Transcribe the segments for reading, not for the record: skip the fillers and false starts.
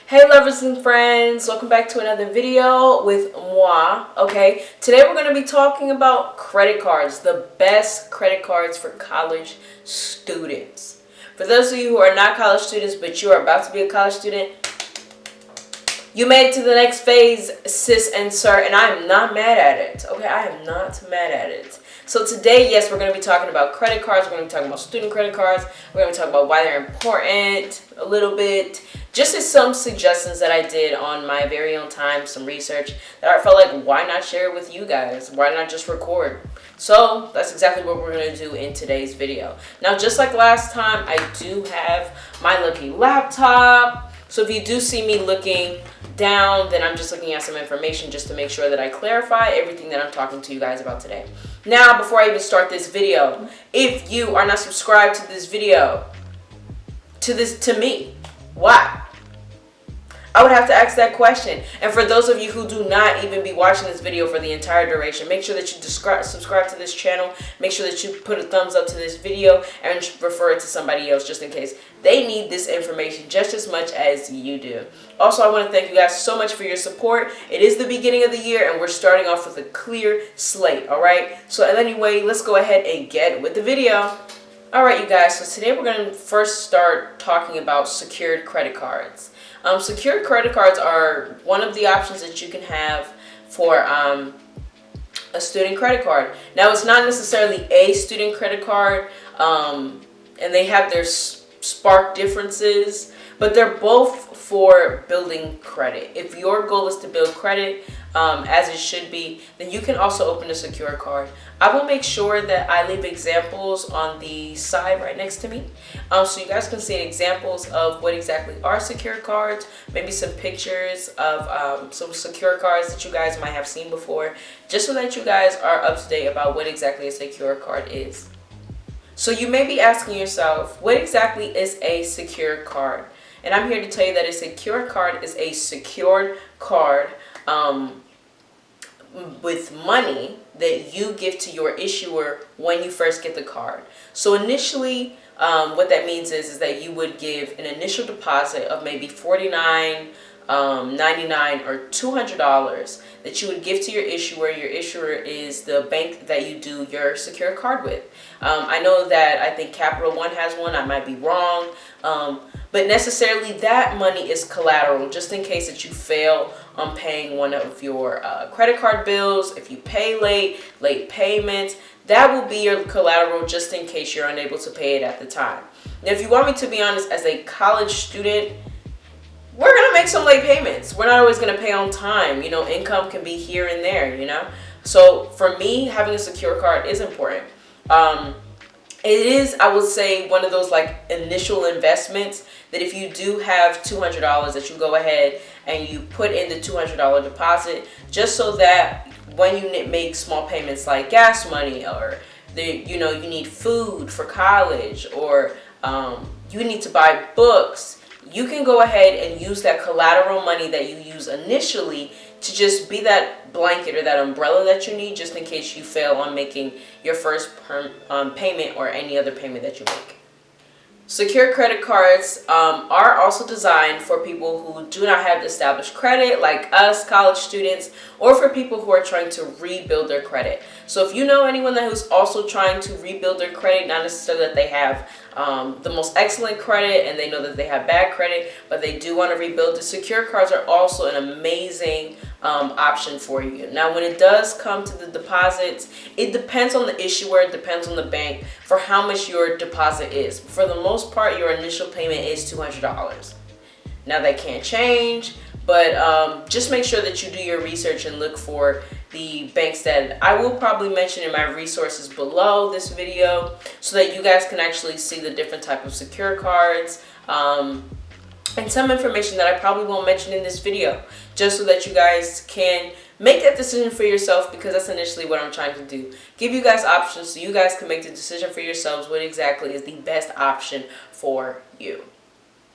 Hey lovers and friends, welcome back to another video with moi. Okay, today we're going to be talking about credit cards, the best credit cards for college students. For those of you who are not college students but you are about to be a college student, you made it to the next phase, sis and sir, and I am not mad at it. Okay, I am not mad at it. So today, yes, we're going to be talking about credit cards. We're going to be talking about student credit cards. We're going to talk about why they're important a little bit. Just as some suggestions that I did on my very own time, some research that I felt like, why not share it with you guys? Why not just record? So that's exactly what we're going to do in today's video. Now, just like last time, I do have my lucky laptop. So if you do see me looking down, then I'm just looking at some information just to make sure that I clarify everything that I'm talking to you guys about today. Now, before I even start this video, if you are not subscribed to this video, to me, why? I would have to ask that question. And for those of you who do not even be watching this video for the entire duration, make sure that you subscribe to this channel. Make sure that you put a thumbs up to this video and refer it to somebody else just in case they need this information just as much as you do. Also, I want to thank you guys so much for your support. It is the beginning of the year and we're starting off with a clear slate, all right? So anyway, let's go ahead and get with the video. All right, you guys, so today we're going to first start talking about secured credit cards. Secured credit cards are one of the options that you can have for a student credit card. Now, it's not necessarily a student credit card, and they have their spark differences, but they're both for building credit. If your goal is to build credit, as it should be, then you can also open a secure card. I will make sure that I leave examples on the side right next to me, so you guys can see examples of what exactly are secure cards, maybe some pictures of some secure cards that you guys might have seen before, just so that you guys are up to date about what exactly a secure card is. So you may be asking yourself, what exactly is a secure card? And I'm here to tell you that a secure card is a secured card with money that you give to your issuer when you first get the card. So initially, what that means is that you would give an initial deposit of maybe $49, $99, or $200 that you would give to your issuer. Your issuer is the bank that you do your secure card with. I know that I think Capital One has one. I might be wrong. But necessarily that money is collateral just in case that you fail on paying one of your credit card bills. If you pay late payments, that will be your collateral just in case you're unable to pay it at the time. Now, if you want me to be honest, as a college student, we're going to make some late payments. We're not always going to pay on time. You know, income can be here and there, you know. So for me, having a secure card is important. It is, I would say, one of those like initial investments that if you do have $200 that you go ahead and you put in the $200 deposit just so that when you make small payments like gas money or you need food for college or you need to buy books, you can go ahead and use that collateral money that you use initially to just be that blanket or that umbrella that you need just in case you fail on making your first payment or any other payment that you make. Secure credit cards are also designed for people who do not have established credit, like us, college students, or for people who are trying to rebuild their credit. So if you know anyone who's also trying to rebuild their credit, not necessarily that they have the most excellent credit and they know that they have bad credit, but they do want to rebuild it, secure cards are also an amazing option for you. Now, when it does come to the deposits, it depends on the issuer, it depends on the bank for how much your deposit is. For the most part, your initial payment is $200. Now, that can change, but just make sure that you do your research and look for the banks that I will probably mention in my resources below this video so that you guys can actually see the different type of secure cards and some information that I probably won't mention in this video, just so that you guys can make that decision for yourself, because that's initially what I'm trying to do. Give you guys options so you guys can make the decision for yourselves what exactly is the best option for you.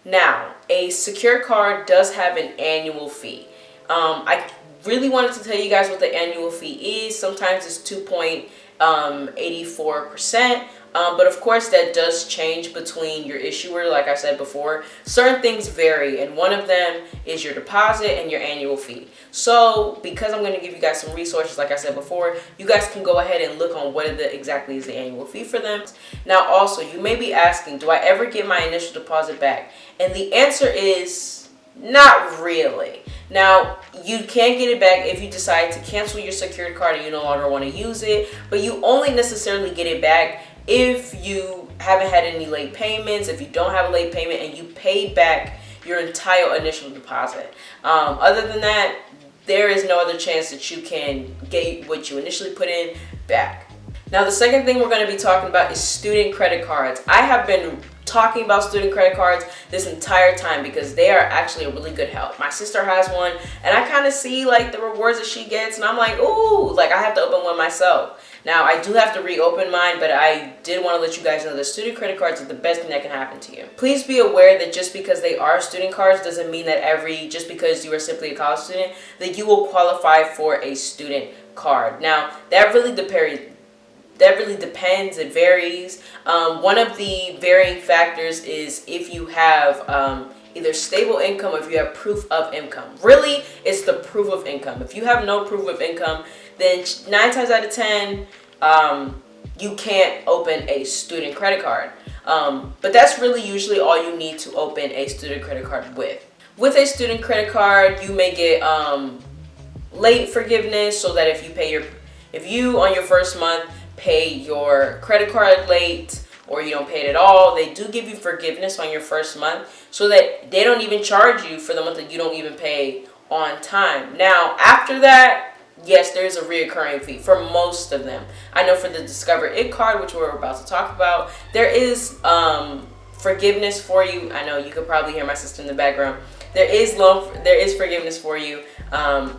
Now, a secure card does have an annual fee. I really wanted to tell you guys what the annual fee is. Sometimes it's 2.84%. But of course, that does change between your issuer. Like I said before, certain things vary, and one of them is your deposit and your annual fee. So because I'm going to give you guys some resources, like I said before, you guys can go ahead and look on what exactly is the annual fee for them. Now, also, you may be asking, do I ever get my initial deposit back? And the answer is not really. Now, you can get it back if you decide to cancel your secured card and you no longer want to use it, but you only necessarily get it back if you haven't had any late payments, if you don't have a late payment, and you paid back your entire initial deposit. Other than that, there is no other chance that you can get what you initially put in back. Now, the second thing we're going to be talking about is student credit cards. I have been talking about student credit cards this entire time because they are actually a really good help. My sister has one, and I kind of see like the rewards that she gets, and I'm like, ooh, like I have to open one myself. Now, I do have to reopen mine, but I did want to let you guys know that student credit cards are the best thing that can happen to you. Please be aware that just because they are student cards doesn't mean that just because you are simply a college student, that you will qualify for a student card. Now, that really depends. It varies. One of the varying factors is if you have either stable income or if you have proof of income. Really, it's the proof of income. If you have no proof of income, then 9 times out of 10, you can't open a student credit card. But that's really usually all you need to open a student credit card with. With a student credit card, you may get late forgiveness, so that if you on your first month pay your credit card late, or you don't pay it at all, they do give you forgiveness on your first month, so that they don't even charge you for the month that you don't even pay on time. Now, after that, yes, there's a reoccurring fee for most of them. I know for the Discover It card, which we're about to talk about, there is forgiveness for you. I know you could probably hear my sister in the background. There is forgiveness for you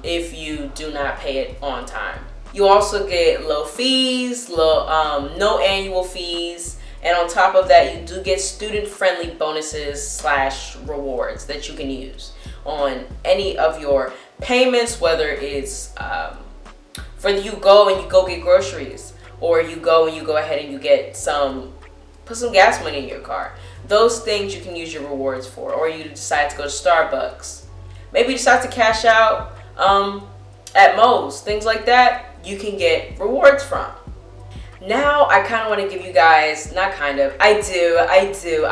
if you do not pay it on time. You also get low fees, no annual fees, and on top of that, you do get student-friendly bonuses / rewards that you can use on any of your payments, whether it's for you go and you go get groceries, or you go ahead and you get put some gas money in your car. Those things you can use your rewards for, or you decide to go to Starbucks. Maybe you decide to cash out at Moe's, things like that, you can get rewards from. Now, I kind of want to give you guys, I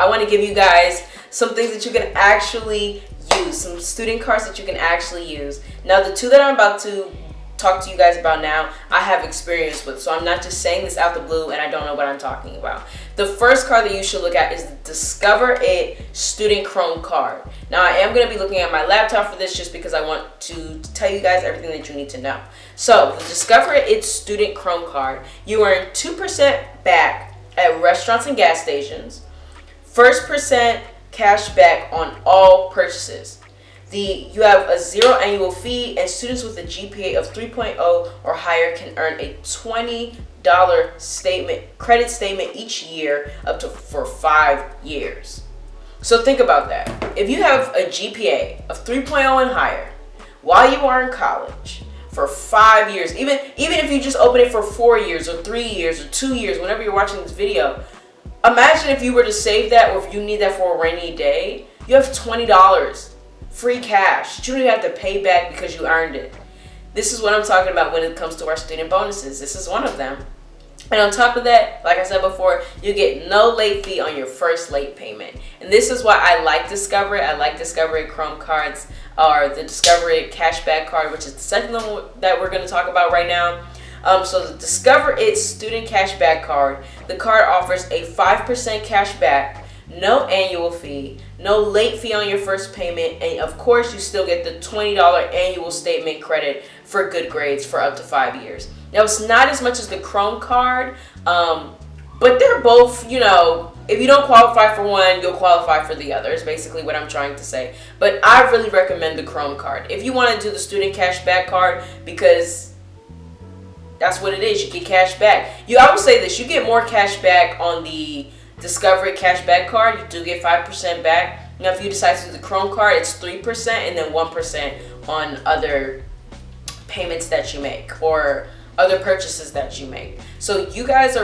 want to give you guys some things that you can actually use, some student cards that you can actually use. Now, the two that I'm about to talk to you guys about now, I have experience with, so I'm not just saying this out the blue and I don't know what I'm talking about. The first card that you should look at is the Discover It Student Chrome card. Now, I am going to be looking at my laptop for this just because I want to tell you guys everything that you need to know. So, the Discover It Student Chrome card, you earn 2% back at restaurants and gas stations, 1% cash back on all purchases. You have a 0 annual fee, and students with a GPA of 3.0 or higher can earn a $20 credit statement each year for 5 years. So think about that. If you have a GPA of 3.0 and higher while you are in college for 5 years, even if you just open it for 4 years or 3 years or 2 years, whenever you're watching this video, imagine if you were to save that, or if you need that for a rainy day, you have $20 free cash that you don't even have to pay back because you earned it. This is what I'm talking about when it comes to our student bonuses. This is one of them. And on top of that, like I said before, you get no late fee on your first late payment. And this is why I like Discover It. I like Discover It Chrome cards, or the Discover It Cashback card, which is the second one that we're going to talk about right now. So the Discover It Student Cashback card, the card offers a 5% cash back, no annual fee, no late fee on your first payment, and of course you still get the $20 annual statement credit for good grades for up to 5 years. Now, it's not as much as the Chrome card, but they're both, if you don't qualify for one, you'll qualify for the other, is basically what I'm trying to say. But I really recommend the Chrome card. If you want to do the student cashback card, because that's what it is, you get cash back. I would say this, you get more cash back on the Discover It Cashback card. You do get 5% back. Now, if you decide to do the Chrome card, it's 3% and then 1% on other payments that you make or other purchases that you make. So you guys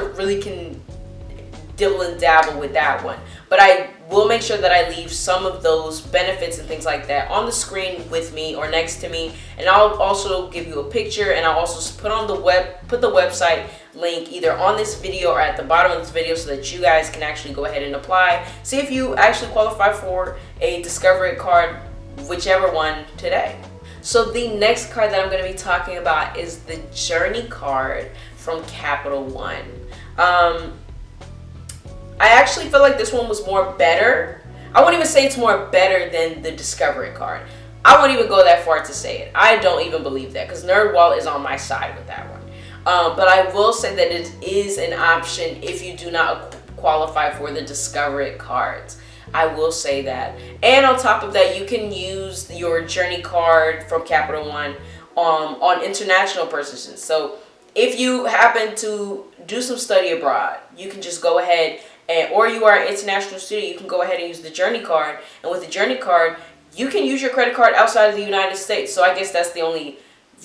dibble and dabble with that one. But I will make sure that I leave some of those benefits and things like that on the screen with me or next to me. And I'll also give you a picture, and I'll also put the website link either on this video or at the bottom of this video so that you guys can actually go ahead and apply. See if you actually qualify for a Discover It card, whichever one today. So the next card that I'm going to be talking about is the Journey card from Capital One. I actually feel like this one was more better. I won't even say it's more better than the Discover It card. I won't even go that far to say it. I don't even believe that, because NerdWallet is on my side with that one. But I will say that it is an option if you do not qualify for the Discover It cards. I will say that. And on top of that, you can use your Journey card from Capital One on international purchases. So if you happen to do some study abroad, you can just go ahead or you are an international student, you can go ahead and use the Journey card. And with the Journey card, you can use your credit card outside of the United States. So I guess that's the only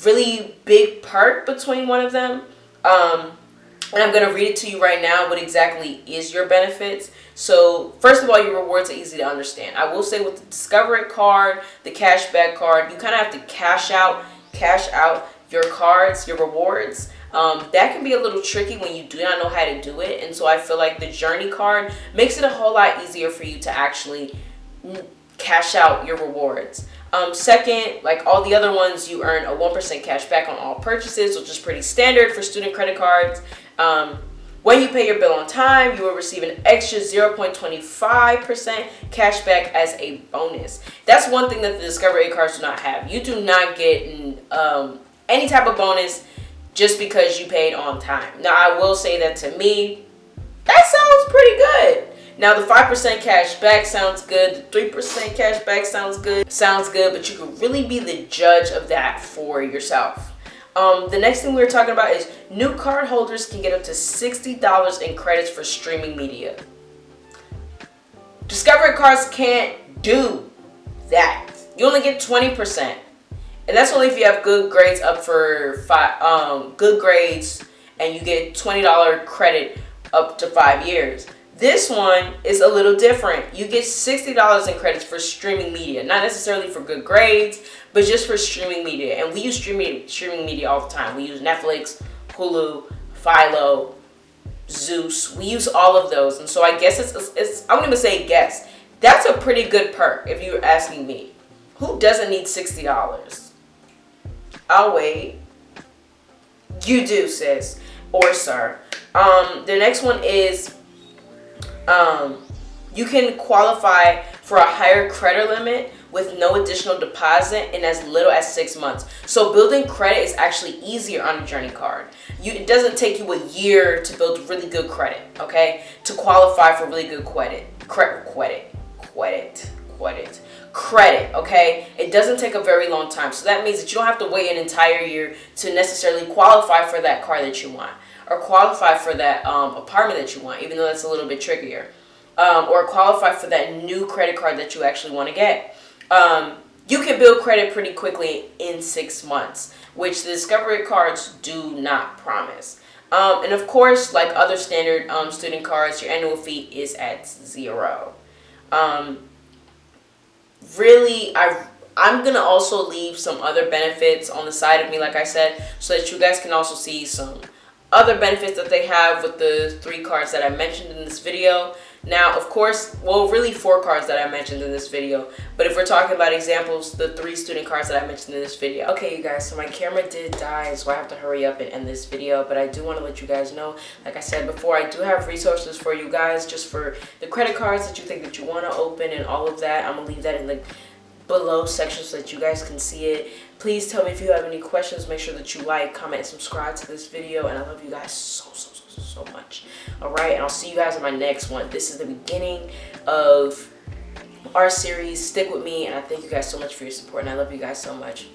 really big perk between one of them. And I'm going to read it to you right now, what exactly is your benefits. So first of all, your rewards are easy to understand. I will say with the Discover It card, the cashback card, you kind of have to cash out your cards, your rewards. That can be a little tricky when you do not know how to do it. And so I feel like the Journey card makes it a whole lot easier for you to actually cash out your rewards. Second, like all the other ones, you earn a 1% cash back on all purchases, which is pretty standard for student credit cards. When you pay your bill on time, you will receive an extra 0.25% cash back as a bonus. That's one thing that the Discover It cards do not have. You do not get any type of bonus just because you paid on time. Now, I will say that to me, that sounds pretty good. Now, the 5% cash back sounds good. The 3% cash back sounds good. But you can really be the judge of that for yourself. The next thing we're talking about is new card holders can get up to $60 in credits for streaming media. Discover It cards can't do that. You only get 20%. And that's only if you have good grades up for good grades, and you get $20 credit up to 5 years. This one is a little different. You get $60 in credits for streaming media, not necessarily for good grades, but just for streaming media. And we use streaming media all the time. We use Netflix, Hulu, Philo, Zeus. We use all of those. And so I guess it's I wouldn't even say guess. That's a pretty good perk if you're asking me. Who doesn't need $60? I'll wait. You do, sis or sir. The next one is you can qualify for a higher credit limit with no additional deposit in as little as 6 months. So building credit is actually easier on a Journey card. It doesn't take you a year to build really good credit, okay? To qualify for really good credit, okay? It doesn't take a very long time. So that means that you don't have to wait an entire year to necessarily qualify for that car that you want, or qualify for that apartment that you want, even though that's a little bit trickier, or qualify for that new credit card that you actually want to get. You can build credit pretty quickly in 6 months, which the Discover It cards do not promise. And of course, like other standard student cards, your annual fee is at 0. Really, I'm going to also leave some other benefits on the side of me, like I said, so that you guys can also see some other benefits that they have with the 3 cards that I mentioned in this video. Now, of course, well, really 4 cards that I mentioned in this video. But if we're talking about examples, the 3 student cards that I mentioned in this video. Okay, you guys, so my camera did die, so I have to hurry up and end this video. But I do want to let you guys know, like I said before, I do have resources for you guys just for the credit cards that you think that you want to open and all of that. I'm going to leave that in the below section so that you guys can see it. Please tell me if you have any questions. Make sure that you like, comment, and subscribe to this video. And I love you guys so much. Alright, and I'll see you guys in my next one. This is the beginning of our series. Stick with me, and I thank you guys so much for your support, and I love you guys so much.